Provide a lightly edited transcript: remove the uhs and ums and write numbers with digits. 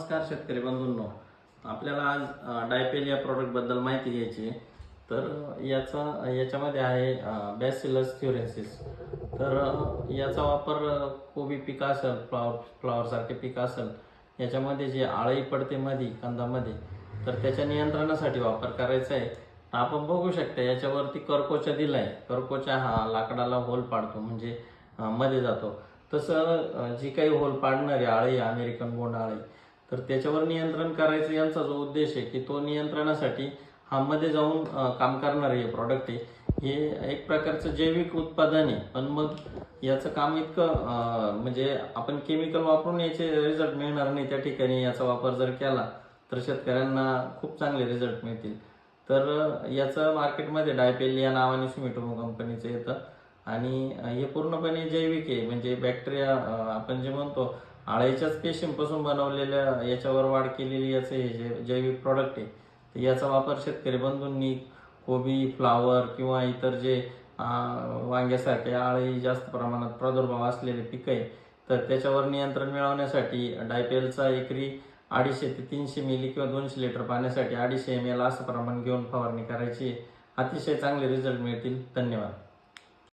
नमस्कार शेतकरी बंधूंनो, आपल्याला आज डायपेल या प्रोडक्टबद्दल माहिती घ्यायची आहे. तर याच्यामध्ये आहे बॅसिलस थ्युरेन्सिस. तर याचा वापर कोबी पीक असेल, फ्लॉवरसारखे पीक असेल, याच्यामध्ये जे आळी पडते मध्ये कंदामध्ये, तर त्याच्या नियंत्रणासाठी वापर करायचा आहे. आपण बघू शकता याच्यावरती करकोचा दिलाय. करकोचा हा लाकडाला होल पाडतो, म्हणजे मध्ये जातो. तसं जी काही होल पाडणारी आळी, अमेरिकन बोंड आळी, तर त्याच्यावर नियंत्रण करायचं यांचा जो उद्देश आहे की तो नियंत्रणासाठी हा मध्ये जाऊन काम करणारे हे प्रॉडक्ट आहे. हे एक प्रकारचं जैविक उत्पादन आहे, पण मग याचं काम इतकं म्हणजे आपण केमिकल वापरून याचे रिझल्ट मिळणार नाही. त्या ठिकाणी याचा वापर जर केला तर शेतकऱ्यांना खूप चांगले रिझल्ट मिळतील. तर याचं मार्केटमध्ये डायपेल या नावाने सुमिटोमो कंपनीचं येतं आणि हे पूर्णपणे जैविक आहे. म्हणजे बॅक्टेरिया आपण जे म्हणतो आळ्याच्याच पेशींपासून बनवलेल्या याच्यावर वाढ केलेली याचं हे जे जैविक प्रॉडक्ट आहे. तर याचा वापर शेतकरी बंधूंनी कोबी, फ्लावर किंवा इतर जे वांग्यासारखे आळी जास्त प्रमाणात प्रादुर्भाव असलेले पिकं आहे, तर त्याच्यावर नियंत्रण मिळवण्यासाठी डायपेलचा एकरी 250 ते 300 मिली किंवा 200 लिटर पाण्यासाठी 250 ml असं प्रमाण घेऊन फवारणी करायची. अतिशय चांगले रिझल्ट मिळतील. धन्यवाद.